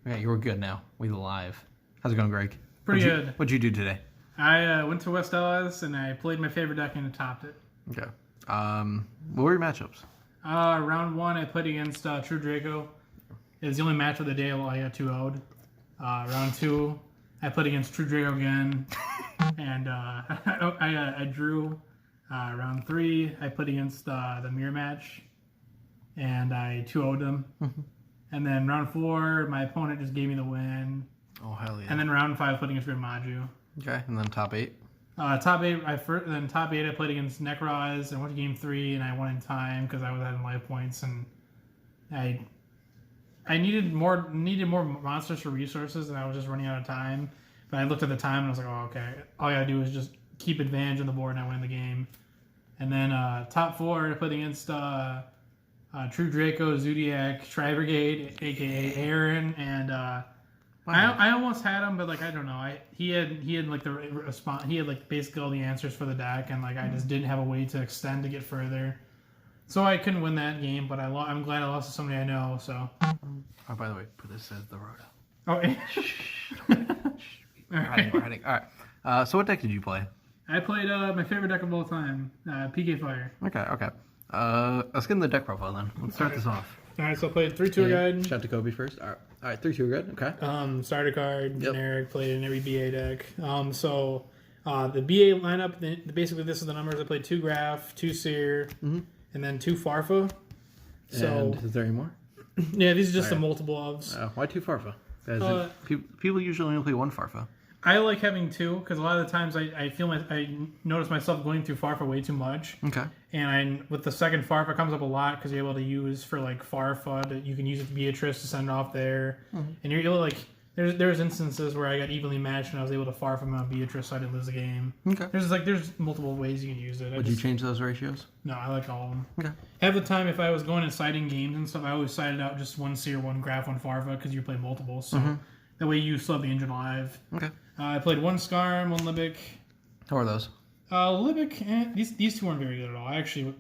Yeah, you're good now. We live. How's it going, Greg? Pretty good. What'd you do today? I went to West Ellis and I played my favorite deck and topped it. Okay. What were your matchups? Round one, I played against True Draco. It was the only match of the day I got 2-0'd. Round two, I played against True Draco again, and I drew. Round three, I played against the mirror match, and I 2-0'd him. And then round four, my opponent just gave me the win. Oh, hell yeah. And then round five, I played against Maju. Okay, and then top eight? Top eight, I played against Necroz and went to game three, and I won in time because I was having life points, and I needed more monsters for resources, and I was just running out of time. But I looked at the time and I was like, oh, okay, all I gotta do is just keep advantage on the board, and I win the game. And then top four, I played against True Draco, Zodiac, Tri Brigade, aka Aaron, and I almost had him, but like I don't know. He had like the response. He had like basically all the answers for the deck, and like I just didn't have a way to extend to get further. So I couldn't win that game, but I'm glad I lost to somebody I know. So. Oh, by the way, put this as the roto. Oh. All right. All right. So what deck did you play? I played my favorite deck of all time, PK Fire. Okay. Let's get in the deck profile then. Let's start this off. All right, so I played 3 tour guide. Shout to Kobe first. All right, 3 tour guide. Okay. Starter card, generic, played in every BA deck. So the BA lineup, basically this is the numbers. I played 2 Graph, 2 Seer, and then 2 Farfa. So and is there any more? Yeah, these are just the multiple ofs. Why 2 Farfa? People usually only play 1 Farfa. I like having 2 because a lot of the times I notice myself going through Farfa way too much. Okay. And with the second Farfa, it comes up a lot because you're able to use for like Farfa. You can use it to Beatrice to send off there, and you're able to, like there's instances where I got evenly matched and I was able to Farfa on Beatrice, so I didn't lose the game. Okay. There's multiple ways you can use it. Would you change those ratios? No, I like all of them. Okay. Half the time, if I was going and siding games and stuff, I always sided out just 1 Seer, 1 Graph, 1 Farfa because you play multiple, so that way you still have the engine alive. Okay. I played 1 Skarm, 1 Libic. How are those? Libic, these 2 weren't very good at all. I actually,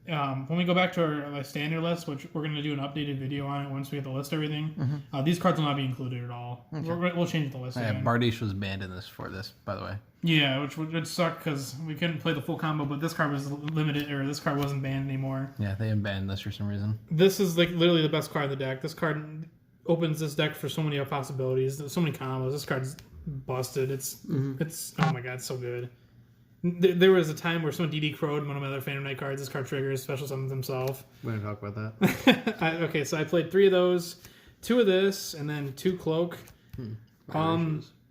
when we go back to our standard list, which we're going to do an updated video on it once we get the list everything, these cards will not be included at all. Okay. We'll change the list again. Bardiche was banned in this, by the way. Yeah, which would suck because we couldn't play the full combo, but this card was limited, or this card wasn't banned anymore. Yeah, they unbanned this for some reason. This is like literally the best card in the deck. This card opens this deck for so many possibilities, so many combos. This card's busted. It's oh my god, it's so good. There was a time where someone DD crowed one of my other Phantom Knight cards. This card triggers, special summons himself. We're gonna talk about that. Okay, so I played 3 of those, 2 of this, and then 2 Cloak.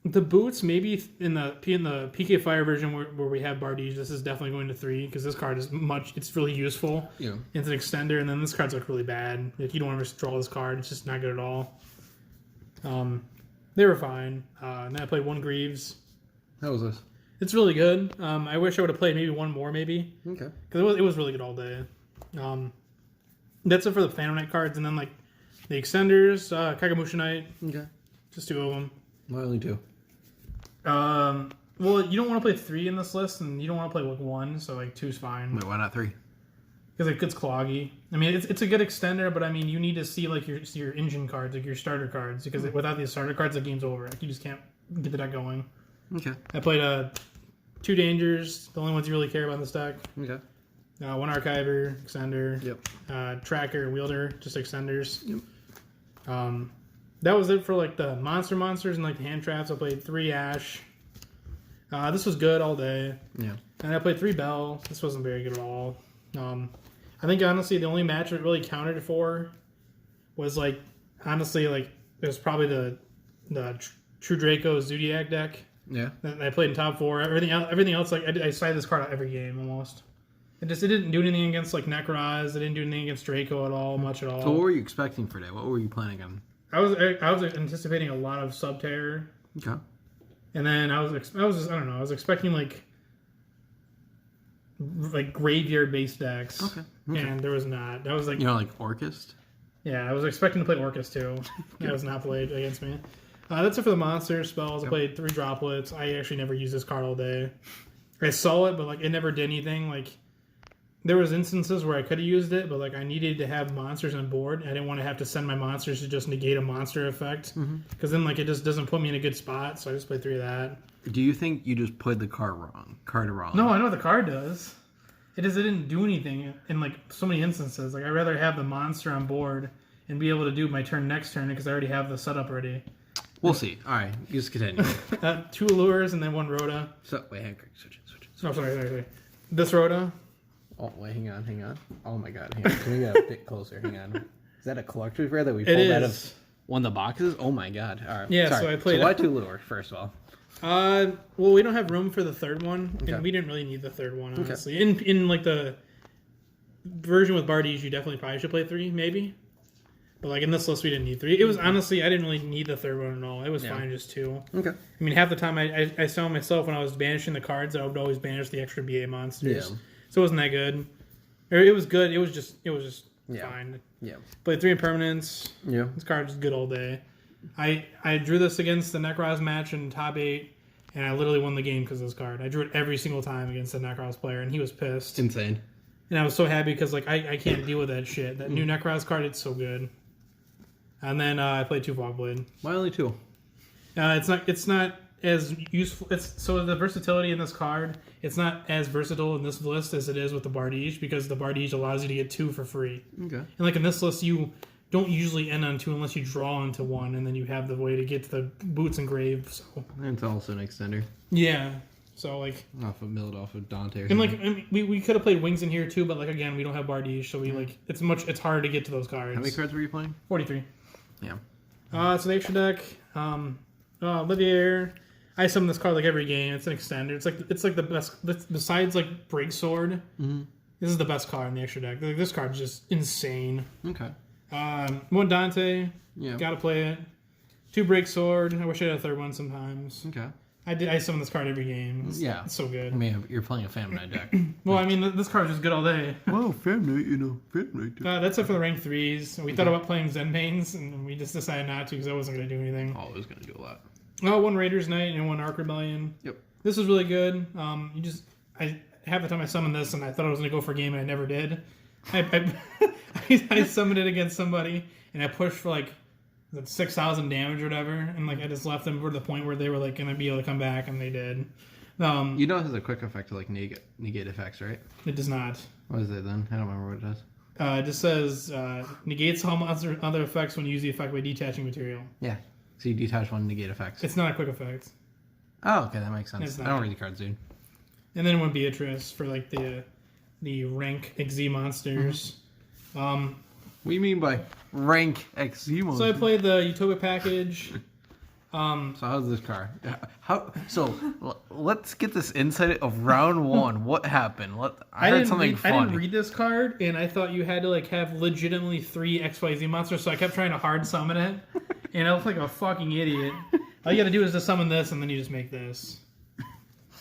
The boots, maybe in the PK Fire version where we have Bardiche, this is definitely going to 3 because this card is it's really useful. Yeah. It's an extender, and then this card's like really bad. Like you don't want to draw this card; it's just not good at all. They were fine. And then I played 1 Greaves. How was this? It's really good. I wish I would have played maybe 1 more, maybe. Okay. Because it was really good all day. That's it for the Phantom Knight cards, and then like the extenders, Kagamusha Knight. Okay. Just 2 of them. Why only 2? Well, you don't want to play 3 in this list, and you don't want to play like 1, so like 2's fine. Wait, why not 3? Because it gets cloggy. I mean, it's a good extender, but I mean, you need to see like your engine cards, like your starter cards, because without these starter cards, the game's over. Like, you just can't get the deck going. Okay. I played 2 Dangers, the only ones you really care about in this deck. Okay. 1 Archiver, extender. Yep. Tracker, Wielder, just extenders. Yep. That was it for like the monsters and like the hand traps. I played 3 Ash. This was good all day. Yeah. And I played 3 Bell. This wasn't very good at all. I think honestly the only match it really counted for was like honestly like it was probably the True Draco Zodiac deck. Yeah. That I played in top 4. Everything else like I sided this card out every game almost. It didn't do anything against like Necroz. It didn't do anything against Draco at all, much at all. So what were you expecting for today? What were you planning on? I was anticipating a lot of Subterror. Okay. And then I was expecting like graveyard based decks. Okay. And there was not. That was like like Orchist? Yeah, I was expecting to play Orcus too. That was not played against me. That's it for the monster spells. I played 3 droplets. I actually never used this card all day. I saw it, but like it never did anything. Like there was instances where I could have used it, but like I needed to have monsters on board. I didn't want to have to send my monsters to just negate a monster effect, because then like it just doesn't put me in a good spot. So I just played 3 of that. Do you think you just played the card wrong? No, I know what the card does. It didn't do anything in like so many instances. Like I'd rather have the monster on board and be able to do my turn next turn because I already have the setup ready. We'll see. All right, you just continue. 2 Allures and then 1 Rhoda. So wait, hang on, switch it. No, sorry. This Rhoda. Oh wait, hang on. Oh my god, hang on. Can we get a bit closer? Hang on. Is that a collector's rare that we pulled out of one of the boxes? Oh my god. All right. Yeah, sorry. so I played. So why 2 lure first of all? Well, we don't have room for the third one, Okay. and we didn't really need the third one, honestly. In like the version with Bardiche, you definitely probably should play 3, maybe. But like in this list, we didn't need 3. It was honestly, I didn't really need the third one at all. It was fine just 2. Okay. I mean, half the time I saw myself when I was banishing the cards, I would always banish the extra BA monsters. Yeah. So it wasn't that good. Or it was good. It was just fine. Yeah. Played 3 impermanents. Yeah. This card is good all day. I drew this against the Necros match in top 8, and I literally won the game because of this card. I drew it every single time against the Necros player, and he was pissed. Insane. And I was so happy because like I can't deal with that shit. That new Necros card, it's so good. And then I played 2 Fogblade. Why only 2? It's not as useful. So the versatility in this card, it's not as versatile in this list as it is with the Bardiche, because the Bardiche allows you to get 2 for free. Okay. And like in this list, you don't usually end on 2 unless you draw onto 1, and then you have the way to get to the boots and grave. So And it's also an extender. yeah. So like Milled off of Dante or and something. like I mean, we could have played wings in here too, but like again, we don't have Bardiche, so we like it's hard to get to those cards. How many cards were you playing? 43. Yeah. So the extra deck, Livier. I summon this card like every game. It's an extender. It's like the best besides like Break Sword. Mm-hmm. This is the best card in the extra deck. Like, this card is just insane. Okay. 1 Dante. Yeah. Gotta play it. 2 Break Sword. I wish I had a third one sometimes. Okay. I summon this card every game. It's so good. I mean, you're playing a Famine Knight deck. Well, I mean, this card is just good all day. Well, Famine Knight, Famine Knight. That's it for the rank 3s. We thought about playing Zenbanes, and we just decided not to because that wasn't going to do anything. Oh, it was going to do a lot. 1 Raiders Knight and 1 Ark Rebellion. Yep. This was really good. Half the time I summoned this, and I thought I was going to go for a game, and I never did. I summoned it against somebody, and I pushed for like 6,000 damage or whatever, and like I just left them to the point where they were like going to be able to come back, and they did. You know it has a quick effect to like negate effects, right? It does not. What is it then? I don't remember what it does. It just says negates all other effects when you use the effect by detaching material. Yeah. So you detach 1 negate effects. It's not a quick effect. Oh, okay, that makes sense. It's I not. don't read the cards, dude. And then 1 Beatrice for like the rank XZ monsters. What do you mean by rank XZ monsters? So I played the Utopia package. So how's this card? Let's get this insight of round 1. What happened? I heard something funny. I didn't read this card, and I thought you had to like have legitimately 3 XYZ monsters, so I kept trying to hard summon it, and I was like a fucking idiot. All you gotta do is just summon this, and then you just make this.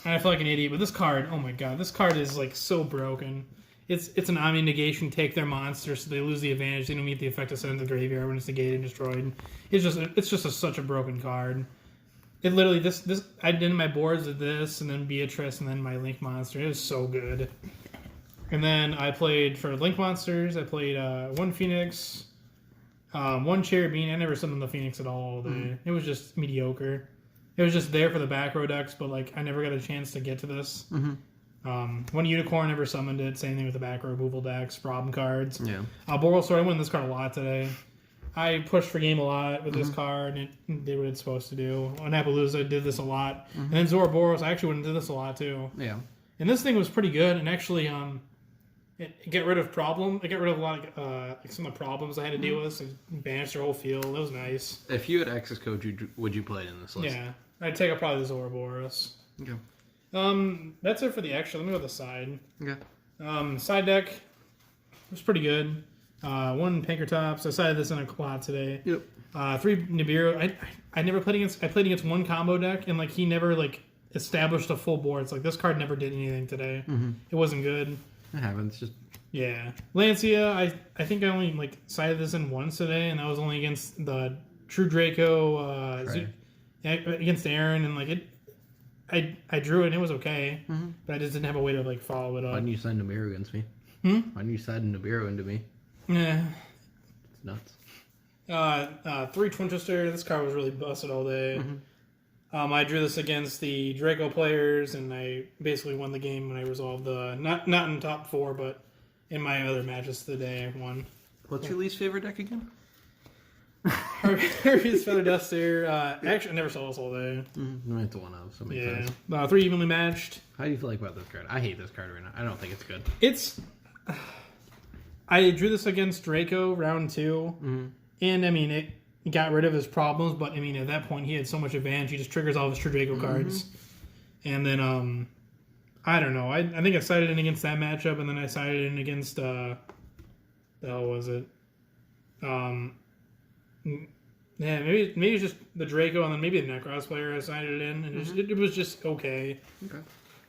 And I feel like an idiot, but this card, oh my god, this card is like so broken. It's an Omni negation, take their monster, so they lose the advantage. They don't meet the effect of send to the graveyard when it's negated and destroyed. It's just such a broken card. It literally this I did my boards with this, and then Beatrice, and then my Link monster. It was so good. And then I played for Link monsters. I played 1 Phoenix, 1 Cherubine. I never summoned the Phoenix at all day. It was just mediocre. It was just there for the back row decks, but like I never got a chance to get to this. 1 Unicorn, never summoned it. Same thing with the back row removal decks, problem cards. Yeah. Boral Sword, I won this card a lot today. I pushed for game a lot with this card, and it did what it's supposed to do. On Appaloosa, did this a lot. And then Zoroboros, I actually went into this a lot too. Yeah. And this thing was pretty good, and actually, it got rid of a lot of like some of the problems I had to deal with. So banished their whole field. That was nice. If you had access code, would you play it in this list? Yeah, I'd take up probably the Zoroboros. Okay. That's it for the extra. Let me go to the side. Okay. Side deck was pretty good. 1 Pankratops. I sided this in a lot today. Yep. 3 Nibiru. I never played against. I played against 1 combo deck, and like he never like established a full board. It's like this card never did anything today. It wasn't good. It happens. Just yeah. Lancia. I think I only like sided this in once today, and that was only against the True Draco against Aaron, and like it. I drew it and it was okay, but I just didn't have a way to like follow it up. why didn't you send Namiru against me? Why didn't you side Nibiru into me? Yeah. It's nuts. 3 Twinchester. This card was really busted all day. I drew this against the Draco players, and I basically won the game when I resolved the not in top 4, but in my other matches today I won. What's your least favorite deck again? Harvey's Feather Duster. Actually, I never saw this all day. I have to one of, so it makes sense. 3 evenly matched. How do you feel like about this card? I hate this card right now. I don't think it's good. I drew this against Draco round 2, and I mean it got rid of his problems, but I mean at that point he had so much advantage. He just triggers all of his true Draco cards, and then I don't know. I think I sided in against that matchup, and then I sided in against the hell was it? Yeah, maybe it's just the Draco, and then maybe the Necros player I sided in, and it was just okay. Okay.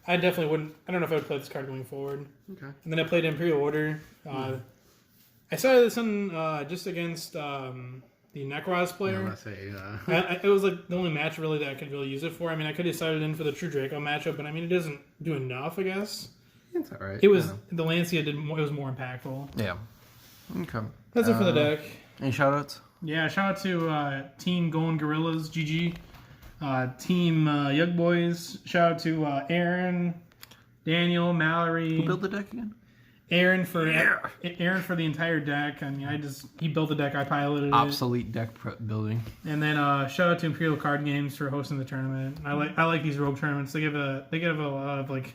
I definitely wouldn't. I don't know if I would play this card going forward. Okay. And then I played Imperial Order. I sided this in just against the Necros player. It was like the only match really that I could really use it for. I mean, I could have sided in for the True Draco matchup, but I mean, it doesn't do enough, I guess. It's all right. It was the Lancia did. It was more impactful. Yeah. Okay. That's it for the deck. Any shoutouts? Yeah, shout out to Team Going Gorillas, GG. Team Yug Boys. Shout out to Aaron, Daniel, Mallory. Who built the deck again? Aaron for the entire deck. I mean, he built the deck. I piloted Obsolete deck building. And then shout out to Imperial Card Games for hosting the tournament. I like these Rogue tournaments. They give a lot of like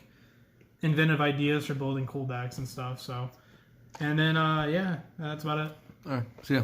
inventive ideas for building cool decks and stuff. So, and then yeah, that's about it. All right, see ya.